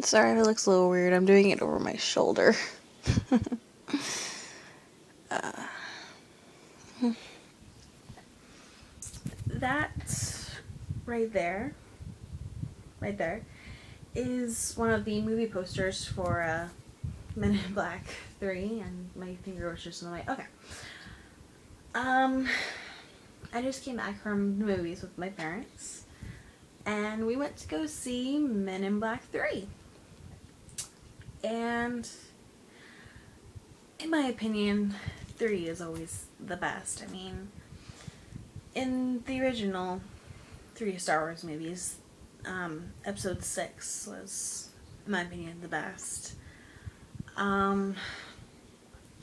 Sorry if it looks a little weird. I'm doing it over my shoulder. That right there is one of the movie posters for Men in Black 3, and my finger was just in the way. Okay. I just came back from the movies with my parents, and we went to go see Men in Black 3. And in my opinion, 3 is always the best. I mean, in the original 3 Star Wars movies, episode 6 was, in my opinion, the best. In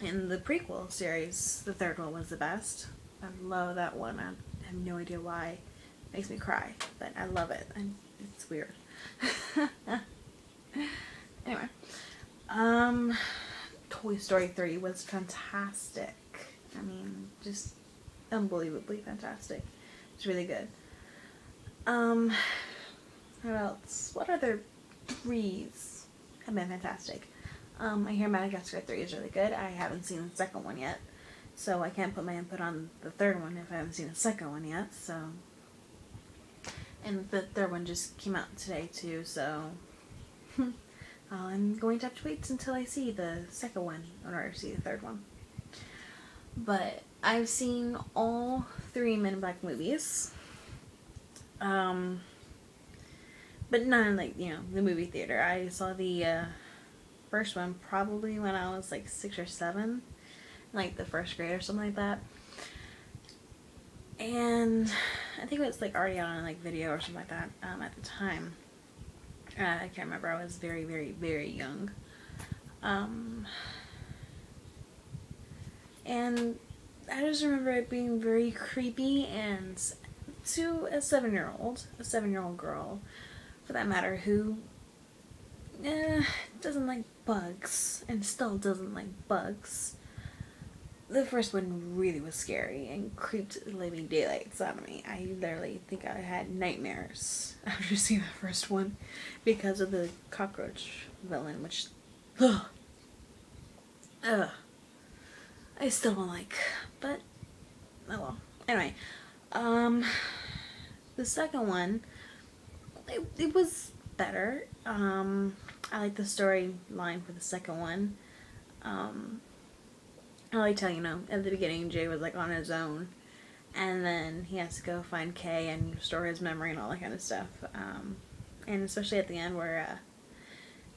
the prequel series, the 3rd one was the best. I love that one. I have no idea why. It makes me cry, but I love it. It's weird. Anyway, Toy Story 3 was fantastic. I mean, just unbelievably fantastic. It's really good. What else? What other 3s have been fantastic? I hear Madagascar 3 is really good. I haven't seen the 2nd one yet, so I can't put my input on the 3rd one if I haven't seen the 2nd one yet, so. And the 3rd one just came out today too, so I'm going to have to wait until I see the 2nd one in order to see the 3rd one. But I've seen all 3 Men in Black movies, but not in, like, you know, the movie theater. I saw the first one probably when I was like 6 or 7, like the 1st grade or something like that. And I think it was like already on like video or something like that at the time. I can't remember. I was very, very, very young. And I just remember it being very creepy, and to a 7-year-old girl, for that matter, who doesn't like bugs, and still doesn't like bugs, the first one really was scary and creeped the living daylights out of me. I literally think I had nightmares after seeing the first one because of the cockroach villain, which, I still don't like, but, oh well. Anyway, the 2nd one, it was better. I like the storyline for the 2nd one. I like how, you know, at the beginning Jay was like on his own, and then he has to go find Kay and restore his memory and all that kind of stuff. And especially at the end where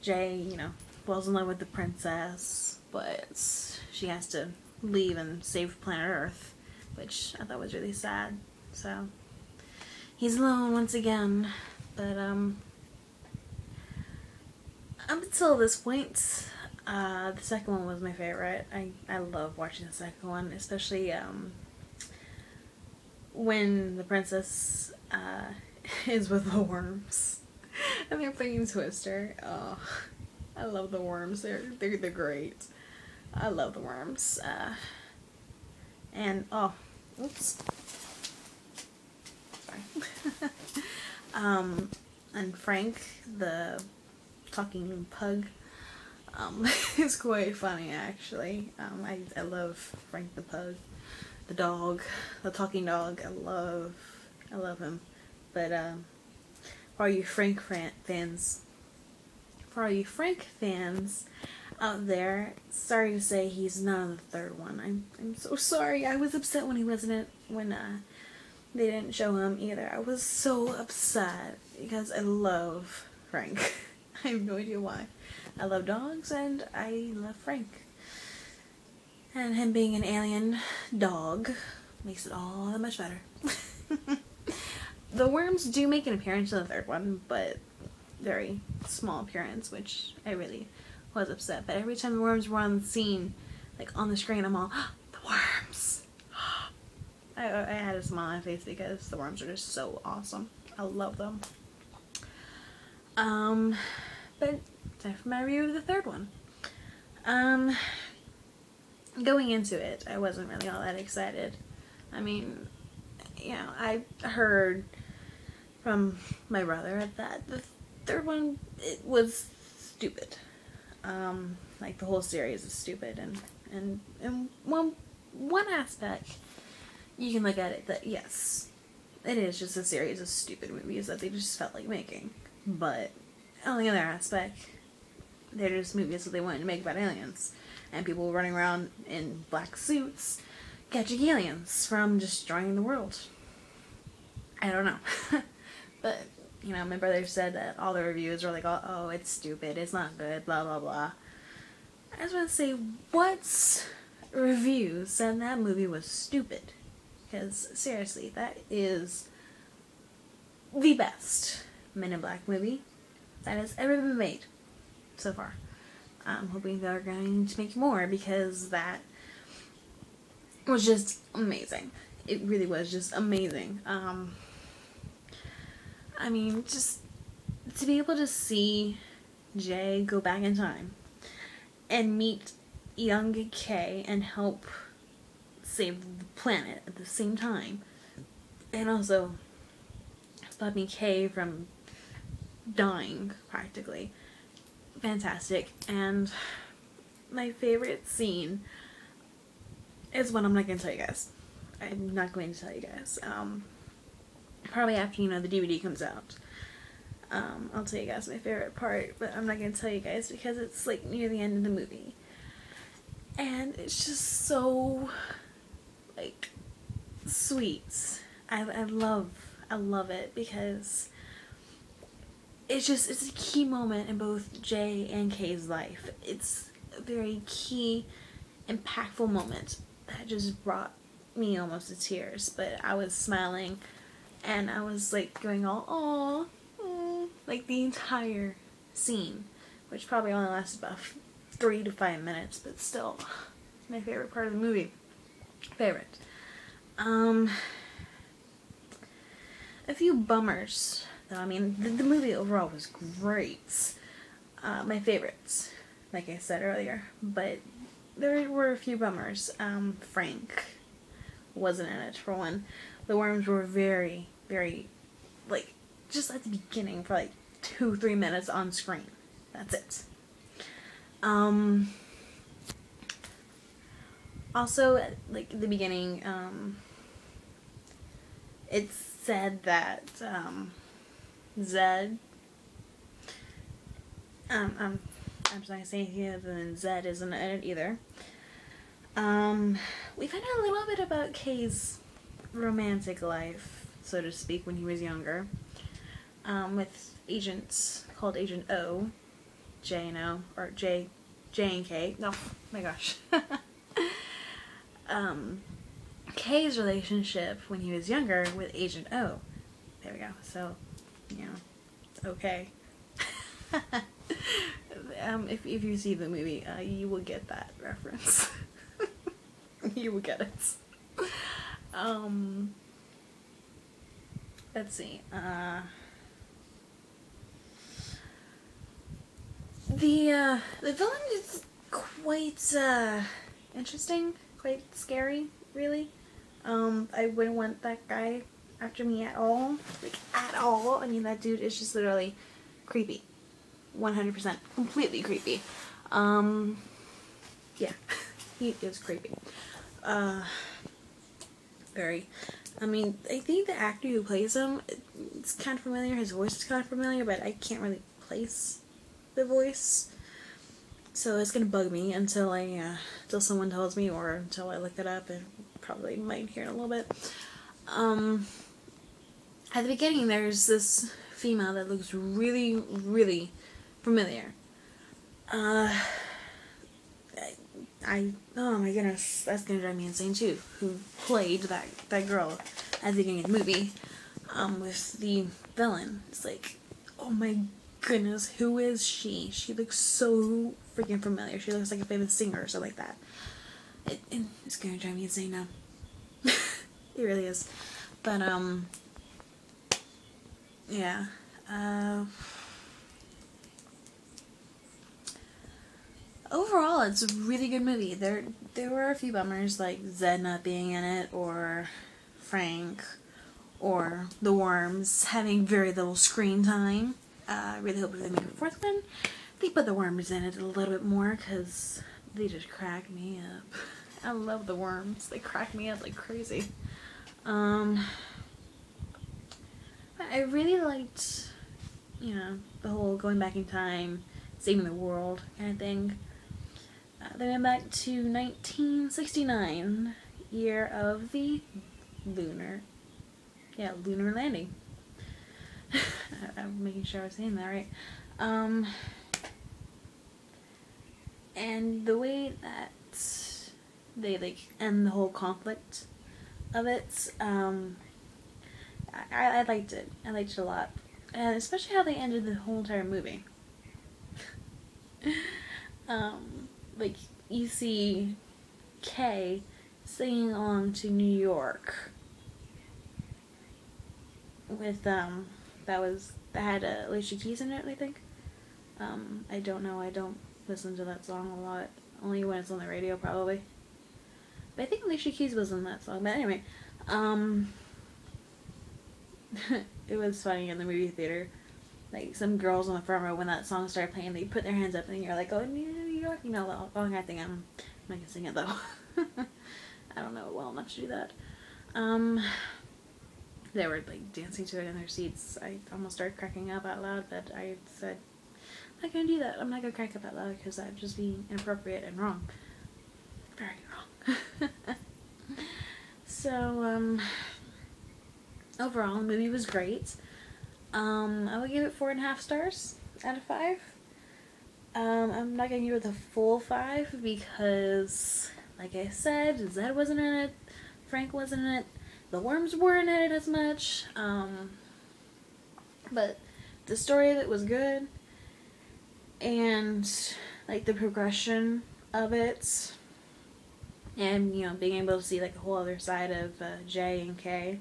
Jay, you know, falls in love with the princess, but she has to leave and save planet Earth, which I thought was really sad. So he's alone once again, but up until this point, the 2nd one was my favorite. I love watching the 2nd one, especially when the princess is with the worms and they're playing Twister. Oh, I love the worms. They're great. I love the worms. And oh, oops. Sorry. And Frank, the talking pug, is quite funny actually. I love Frank the pug, the dog, the talking dog. I love him. But for all you Frank fans out there, sorry to say he's not in the 3rd one. I'm so sorry. I was upset when he wasn't when they didn't show him either. I was so upset because I love Frank. I have no idea why. I love dogs and I love Frank. And him being an alien dog makes it all that much better. The worms do make an appearance in the 3rd one, but very small appearance, which I really was upset. But every time the worms were on the scene, like on the screen, I'm all, oh, the worms! I had a smile on my face because the worms are just so awesome. I love them. But time for my review of the 3rd one. Going into it, I wasn't really all that excited. I mean, you know, I heard from my brother that the 3rd one, it was stupid. Like, the whole series is stupid, and one aspect, you can look at it that, yes, it is just a series of stupid movies that they just felt like making. But on the other aspect, they're just movies that they wanted to make about aliens. And people running around in black suits catching aliens from destroying the world. I don't know. But, you know, my brother said that all the reviews were like, oh, it's stupid, it's not good, blah, blah, blah. I just want to say, what review said that movie was stupid? Because, seriously, that is the best Men in Black movie that has ever been made so far. I'm hoping they're going to make more, because that was just amazing. It really was just amazing. I mean, just to be able to see Jay go back in time and meet young Kay and help save the planet at the same time, and also stopping Kay from dying, practically. Fantastic. And my favorite scene is one I'm not going to tell you guys. I'm not going to tell you guys. Probably after, you know, the DVD comes out. I'll tell you guys my favorite part, but I'm not going to tell you guys because it's, like, near the end of the movie. And it's just so, like, sweet. I love it, because it's a key moment in both Jay and Kay's life. It's a very key, impactful moment that just brought me almost to tears. But I was smiling, and I was, like, going all, aww, like, the entire scene, which probably only lasted about 3 to 5 minutes, but still, my favorite part of the movie. Favorite. A few bummers, though. I mean, the movie overall was great. My favorites, like I said earlier, but there were a few bummers. Frank wasn't in it, for one. The worms were very, very, like, just at the beginning for like 2-3 minutes on screen. That's it. Also, like, at the beginning, it's said that, Zed, I'm just not gonna say anything other than Zed isn't in it either. We find out a little bit about Kay's romantic life, so to speak, when he was younger, with agents called Agent O, J and O, or J and K. No, my gosh. Kay's relationship when he was younger with Agent O. There we go. So, you know, okay. If you see the movie, you will get that reference. You will get it. Let's see. The villain is quite interesting, quite scary, really. I wouldn't want that guy after me at all. Like, at all. I mean, that dude is just literally creepy. 100%. Completely creepy. Yeah. He is creepy. Very. I mean, I think the actor who plays him, it's kind of familiar. His voice is kind of familiar, but I can't really place the voice. So it's gonna bug me until until someone tells me, or until I look it up, and probably might hear in a little bit. At the beginning, there's this female that looks really, really familiar. Oh my goodness, that's gonna drive me insane too. Who played that girl at the beginning of the movie, with the villain? It's like, oh my goodness, who is she? She looks so freaking familiar. She looks like a famous singer or something like that. It's gonna drive me insane now. It really is. But, yeah. Overall, it's a really good movie. There were a few bummers, like Zed not being in it, or Frank, or the worms having very little screen time. I really hope they make a fourth one. they put the worms in it a little bit more because they just crack me up. I love the worms. They crack me up like crazy. I really liked, you know, the whole going back in time, saving the world kind of thing. They went back to 1969, year of the lunar landing. I'm making sure I was saying that right. And the way that they like end the whole conflict of it, I liked it. I liked it a lot, and especially how they ended the whole entire movie. Like you see Kay singing along to New York with that had Alicia Keys in it, I think. I don't know. I don't listen to that song a lot. Only when it's on the radio, probably. But I think Alicia Keys was in that song. But anyway, it was funny in the movie theater. Like, some girls on the front row, when that song started playing, they put their hands up and you're like, oh, New York, you know, well, I think I'm not gonna sing it though. I don't know it well enough to do that. They were like dancing to it in their seats. I almost started cracking up out loud, but I said, I'm not gonna do that. I'm not gonna crack up out loud because that'd just be inappropriate and wrong. Very wrong. So, overall, the movie was great. I would give it 4.5 stars out of 5. I'm not gonna give it the full 5 because, like I said, Zed wasn't in it, Frank wasn't in it, the worms weren't in it as much, but the story of it was good, and, like, the progression of it, and, you know, being able to see, like, a whole other side of Jay and Kay,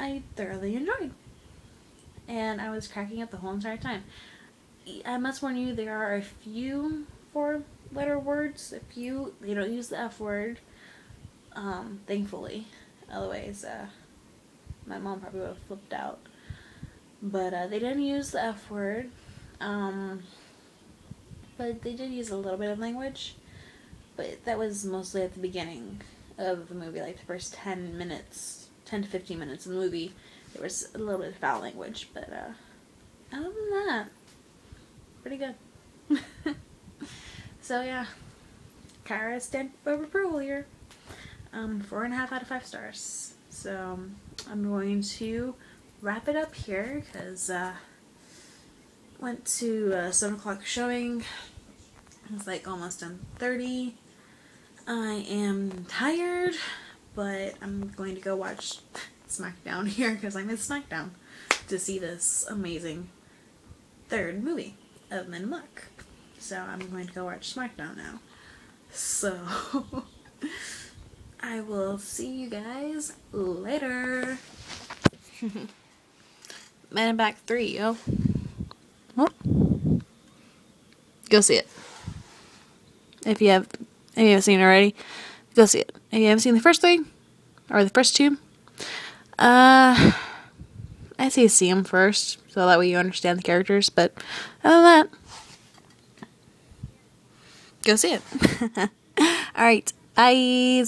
I thoroughly enjoyed. And I was cracking up the whole entire time. I must warn you, there are a few 4-letter words. A few, they don't use the F word. Thankfully. Otherwise, my mom probably would have flipped out. But they didn't use the F word. But they did use a little bit of language. But that was mostly at the beginning of the movie, like the first 10 to 15 minutes of the movie. There was a little bit of foul language, but other than that, pretty good. So yeah, Kara stamp of approval here. 4.5 out of 5 stars. So I'm going to wrap it up here because went to a 7 o'clock showing. It's like almost 10:30. I am tired, but I'm going to go watch SmackDown here because I missed SmackDown to see this amazing 3rd movie of Men in Black. So I'm going to go watch SmackDown now. So I will see you guys later. Men in Black 3, yo. What? Go see it. If you haven't seen it already, go see it. If you haven't seen the first 3 or the first 2, I say see them first, so that way you understand the characters, but other than that, go see it. Alright, bye.